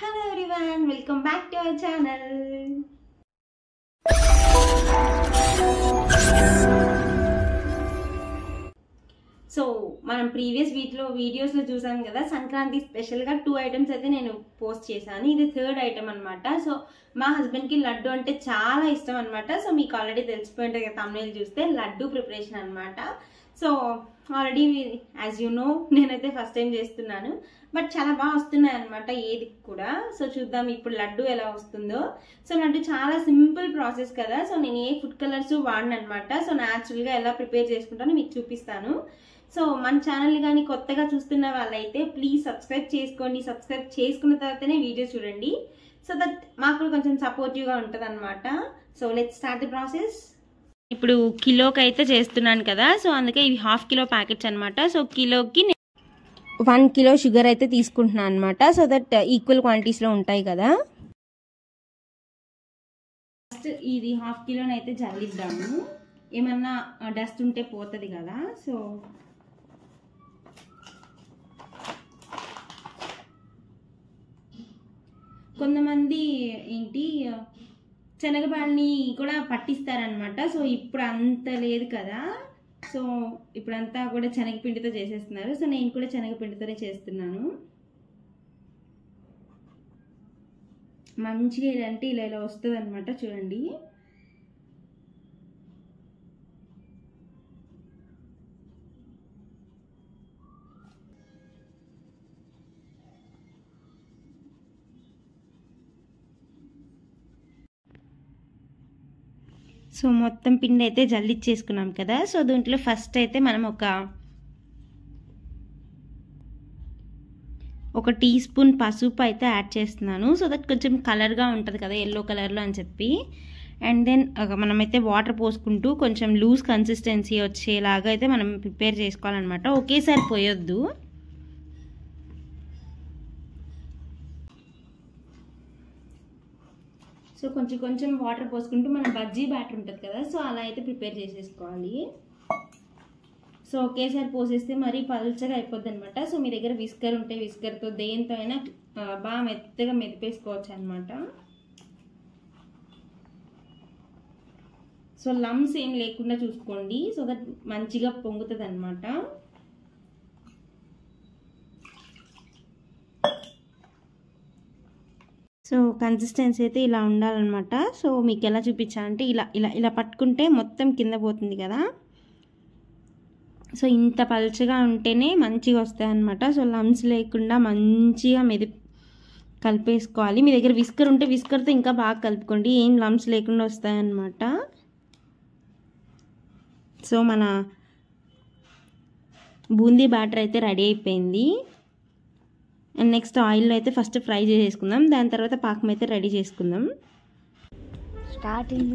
Hello everyone, welcome back to our channel. So మనం previous వీడియోస్లో చూసాం కదా, సంక్రాంతి స్పెషల్గా 2 ఐటమ్స్ అయితే నేను పోస్ట్ చేశాను. ఇది 3rd ఐటమ్ అనమాట. సో మా హస్బెండ్కి లడ్డు అంటే చాలా ఇష్టం అనమాట. సో మీకు ఆల్రెడీ తెలిసిపోయి ఉంటుంది కదా, thumbnail చూస్తే లడ్డు ప్రిపరేషన్ అనమాట. So already as you know నేనైతే ఫస్ట్ టైం చేస్తున్నాను, బట్ చాలా బాగా వస్తున్నాయి అనమాట ఏది కూడా. సో చూద్దాం ఇప్పుడు లడ్డు ఎలా వస్తుందో. సో లడ్డు చాలా సింపుల్ ప్రాసెస్ కదా. సో నేను ఏ ఫుడ్ కలర్స్ వాడను అనమాట. సో న్యాచురల్గా ఎలా ప్రిపేర్ చేసుకుంటానో మీకు చూపిస్తాను. సో మన ఛానల్ కానీ కొత్తగా చూస్తున్న వాళ్ళైతే ప్లీజ్ సబ్స్క్రైబ్ చేసుకోండి. సబ్స్క్రైబ్ చేసుకున్న తర్వాతనే వీడియో చూడండి, సో దట్ మాకు కొంచెం సపోర్టివ్గా ఉంటుంది అనమాట. So let's start the process. ఇప్పుడు కిలోకి అయితే చేస్తున్నాను కదా, సో అందుకే ఇవి 1/2 కిలో ప్యాకెట్స్ అనమాట. సో కిలోకి 1 కిలో షుగర్ అయితే తీసుకుంటున్నాను అనమాట, సో దట్ ఈక్వల్ క్వాంటిటీస్లో ఉంటాయి కదా. ఫస్ట్ ఇది 1/2 కిలోని అయితే జల్లిద్దాము, ఏమన్నా డస్ట్ ఉంటే పోతుంది కదా. సో కొంతమంది ఏంటి శనగపాలని కూడా పట్టిస్తారనమాట. సో ఇప్పుడు అంత లేదు కదా, సో ఇప్పుడంతా కూడా శనగపిండితో చేసేస్తున్నారు. సో నేను కూడా శనగపిండితోనే చేస్తున్నాను. మంచిగా ఇలాంటి ఇలా వస్తుంది అనమాట, చూడండి. సో మొత్తం పిండి అయితే జల్లిచ్చేసుకున్నాం కదా. సో దీంట్లో ఫస్ట్ అయితే మనం ఒక టీ స్పూన్ పసుపు అయితే యాడ్ చేస్తున్నాను, సో దట్ కొంచెం కలర్గా ఉంటుంది కదా, ఎల్లో కలర్లో అని చెప్పి. అండ్ దెన్ మనమైతే వాటర్ పోసుకుంటూ కొంచెం లూజ్ కన్సిస్టెన్సీ వచ్చేలాగా అయితే మనం ప్రిపేర్ చేసుకోవాలన్నమాట. ఒకేసారి పోయొద్దు. సో కొంచెం కొంచెం వాటర్ పోసుకుంటూ మన బజ్జీ బ్యాటర్ ఉంటుంది కదా, సో అలా అయితే ప్రిపేర్ చేసేసుకోవాలి. సో ఒకేసారి పోసేస్తే మరీ పల్చగా అయిపోద్ది అనమాట. సో మీ దగ్గర విస్కర్ ఉంటే విస్కర్తో దేంతో అయినా బాగా మెత్తగా మెదిపేసుకోవచ్చు అనమాట. సో లమ్స్ ఏం లేకుండా చూసుకోండి, సో దట్ మంచిగా పొంగుతుంది అనమాట. సో కన్సిస్టెన్సీ అయితే ఇలా ఉండాలన్నమాట. సో మీకు ఎలా చూపించాలంటే ఇలా ఇలా ఇలా పట్టుకుంటే మొత్తం కింద పోతుంది కదా. సో ఇంత పలుచగా ఉంటేనే మంచిగా వస్తాయి అన్నమాట. సో లమ్స్ లేకుండా మంచిగా కలిపేసుకోవాలి. మీ దగ్గర విస్కర్ ఉంటే విస్కర్తో ఇంకా బాగా కలుపుకోండి, ఏం లమ్స్ లేకుండా వస్తాయన్నమాట. సో మన బూందీ బ్యాటర్ అయితే రెడీ అయిపోయింది. అండ్ నెక్స్ట్ ఆయిల్లో అయితే ఫస్ట్ ఫ్రై చేసేసుకుందాం, దాని తర్వాత పాకం అయితే రెడీ చేసుకుందాం. స్టార్టింగ్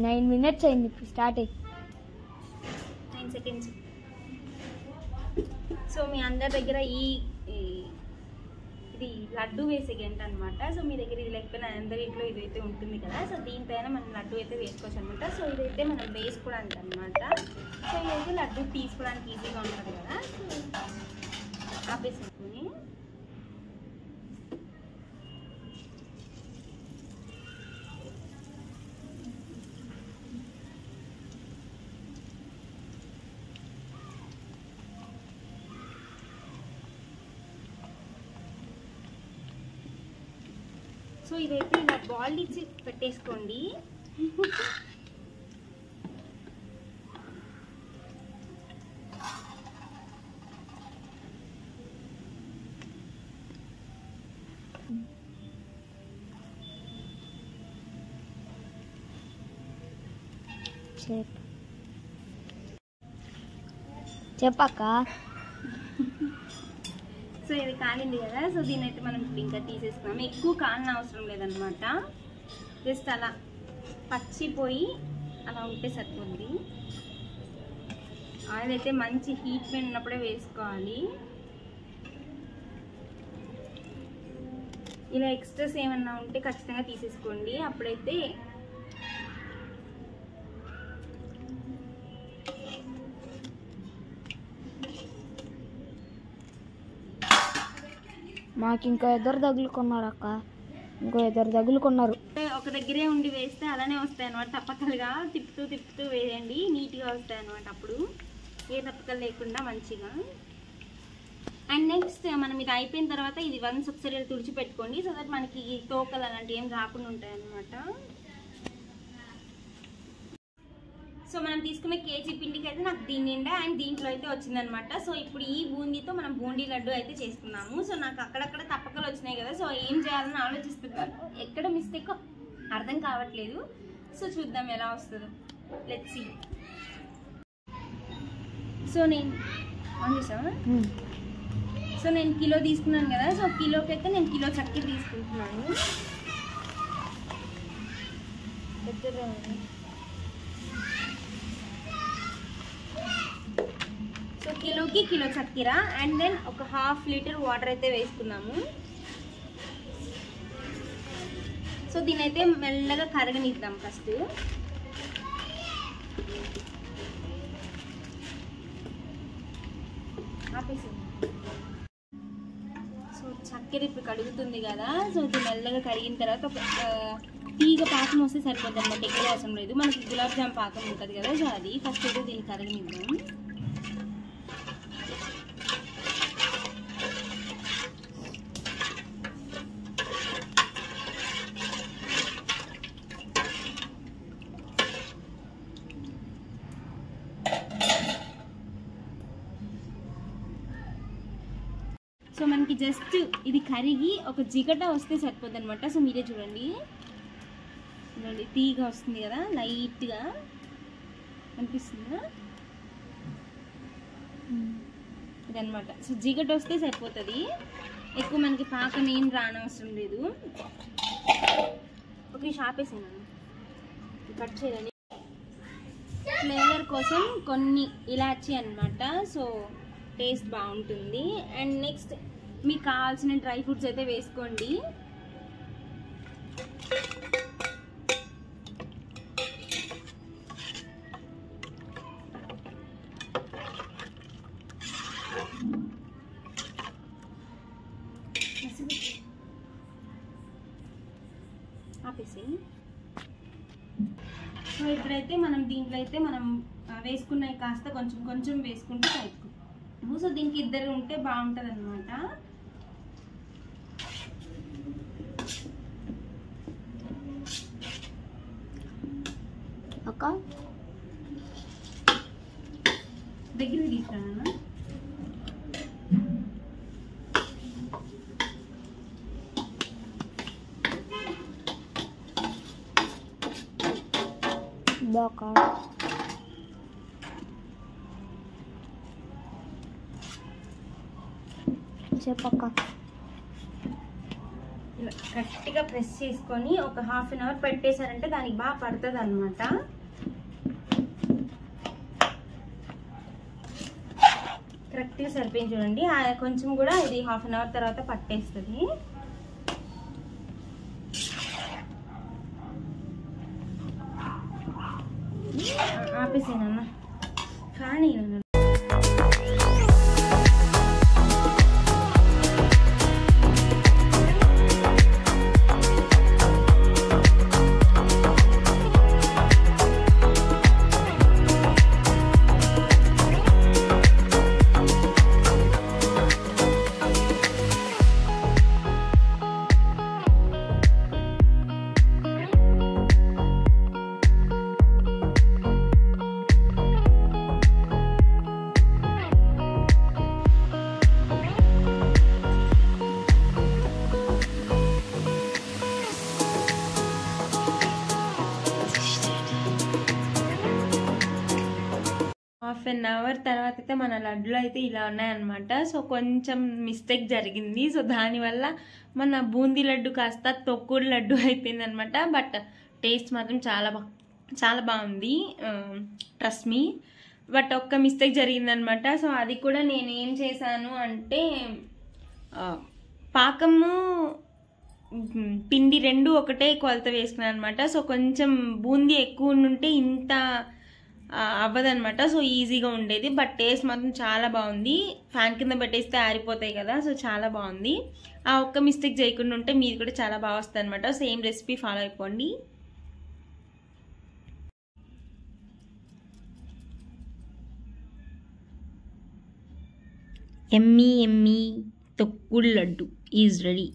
9 minutes అయింది, ఇప్పుడు స్టార్ట్ అయ్యి 9 seconds. సో మీ అందరి దగ్గర ఇది లడ్డు వేసే గంట అనమాట. సో మీ దగ్గర ఇది లేకపోయినా అందరి ఇంట్లో ఇదైతే ఉంటుంది కదా. సో దీనిపైన మనం లడ్డు అయితే వేసుకోవచ్చు అనమాట. సో ఇదైతే మనం వేసుకోవడానికి అనమాట. సో ఇదైతే లడ్డు తీసుకోవడానికి ఈజీగా ఉంటుంది కదా. సో ఆపేసుకుని సో ఇదైతే ఇలా బాల్ ఇచ్చి పెట్టేసుకోండి. చెప్పక్క. సో ఇది కాలింది కదా. సో దీని అయితే మనం ఇప్పుడు ఇంకా తీసేసుకున్నాం. ఎక్కువ కాలిన అవసరం లేదనమాట, జస్ట్ అలా పచ్చిపోయి అలా ఉంటే సరిపోద్ది. ఆయిల్ అయితే మంచి హీట్ మీద ఉన్నప్పుడే వేసుకోవాలి. ఇలా ఎక్స్ట్రాస్ ఏమన్నా ఉంటే ఖచ్చితంగా తీసేసుకోండి. అప్పుడైతే మాకు ఇంకో ఇద్దరు తగులుకున్నారు అక్క, ఇంకో ఇద్దరు తగులుకున్నారు. ఒక దగ్గరే ఉండి వేస్తే అలానే వస్తాయి అనమాట. తప్పకలుగా తిప్పుతూ వేయండి, నీట్గా వస్తాయి అనమాట. అప్పుడు ఏ తప్పకలు లేకుండా మంచిగా. అండ్ నెక్స్ట్ మనం ఇది అయిపోయిన తర్వాత ఇది వన్స్ ఒకసారి తుడిచిపెట్టుకోండి, సో దట్ మనకి తోకలు అలాంటివి ఏం రాకుండా ఉంటాయి అనమాట. సో మనం తీసుకున్న కేజీ పిండికి అయితే నాకు దీని నిండా అండ్ దీంట్లో అయితే వచ్చిందనమాట. సో ఇప్పుడు ఈ బూందీతో మనం బూందీ లడ్డు అయితే చేసుకున్నాము. సో నాకు అక్కడక్కడ తప్పకలు వచ్చినాయి కదా, సో ఏం చేయాలని ఆలోచిస్తున్నాను. ఎక్కడ మిస్టేక్ అర్థం కావట్లేదు. సో చూద్దాం ఎలా వస్తుందో. Let's see. సో నేను ఆన్ చేసావా? సో నేను కిలో తీసుకున్నాను కదా, సో కిలోకి అయితే నేను కిలో చక్కెర తీసుకుంటున్నాను. సో కిలోకి కిలో చక్కెర అండ్ దెన్ ఒక 1/2 లీటర్ వాటర్ అయితే వేసుకున్నాము. సో దీని అయితే మెల్లగా కరగనిద్దాం ఫస్ట్. సో చక్కెర ఇప్పుడు కడుగుతుంది కదా, సో ఇది మెల్లగా కడిగిన తర్వాత ఒక తీగ పాకం వస్తే సరిపోద్ది అన్నమాట, ఎక్కువ అవసరం లేదు. మనకి గులాబ్ జామ్ పాకం ఉంటుంది కదా, సో అది ఫస్ట్ అయితే దీన్ని కరగనిద్దాం. సో మనకి జస్ట్ ఇది కరిగి ఒక జిగట వస్తే సరిపోద్ది అనమాట. సో మీరే చూడండి, తీగ వస్తుంది కదా, లైట్గా అనిపిస్తుందా ఇదనమాట. సో జిగట వస్తే సరిపోతుంది, ఎక్కువ మనకి పాకం ఏం రానవసరం లేదు. ఒక షాపేసాను కట్ చేయాలి. ఫ్లేవర్ కోసం కొన్ని ఇలాచీ అనమాట, సో టేస్ట్ బాగుంటుంది. అండ్ నెక్స్ట్ మీకు కావాల్సిన డ్రై ఫ్రూట్స్ అయితే వేసుకోండి. ఆపేసి. సో ఇప్పుడైతే మనం దీంట్లో అయితే మనం వేసుకున్నవి కాస్త కొంచెం కొంచెం వేసుకుంటూ కలుపుకుంటాం. సో దీనికి ఇద్దరు ఉంటే బాగుంటుంది అనమాట. అక్క దగ్గరికి తీసుకురానా? చెప్పక్క. గట్టిగా ప్రెస్ చేసుకొని ఒక 1/2 అవర్ పెట్టేశారంటే దానికి బాగా పడుతుంది అనమాట. కరెక్ట్గా సరిపోయింది చూడండి. కొంచెం కూడా ఇది 1/2 అవర్ తర్వాత పట్టేస్తుంది. ఆపేసానన్న ఫ్యాన్ అయినా. ½ అవర్ తర్వాత అయితే మన లడ్డులు అయితే ఇలా ఉన్నాయన్నమాట. సో కొంచెం మిస్టేక్ జరిగింది, సో దానివల్ల మన బూందీ లడ్డు కాస్త తొక్కుడు లడ్డు అయిపోయింది అనమాట. బట్ టేస్ట్ మాత్రం చాలా బాగుంది, ట్రస్ట్ మీ. బట్ ఒక్క మిస్టేక్ జరిగిందనమాట. సో అది కూడా నేను ఏం చేశాను అంటే పాకము పిండి రెండు ఒకటే కొలత వేసుకున్నాను అనమాట. సో కొంచెం బూందీ ఎక్కువ ఉంటే ఇంత అవ్వదనమాట. సో ఈజీగా ఉండేది. బట్ టేస్ట్ మాత్రం చాలా బాగుంది. ఫ్యాన్ కింద పెట్టేస్తే ఆరిపోతాయి కదా, సో చాలా బాగుంది. ఆ ఒక్క మిస్టేక్ చేయకుండా ఉంటే మీది కూడా చాలా బాగా వస్తుంది అనమాట. సేమ్ రెసిపీ ఫాలో అయిపోండి. ఎమ్మీ తొక్కుడు లడ్డు ఈజ్ రెడీ.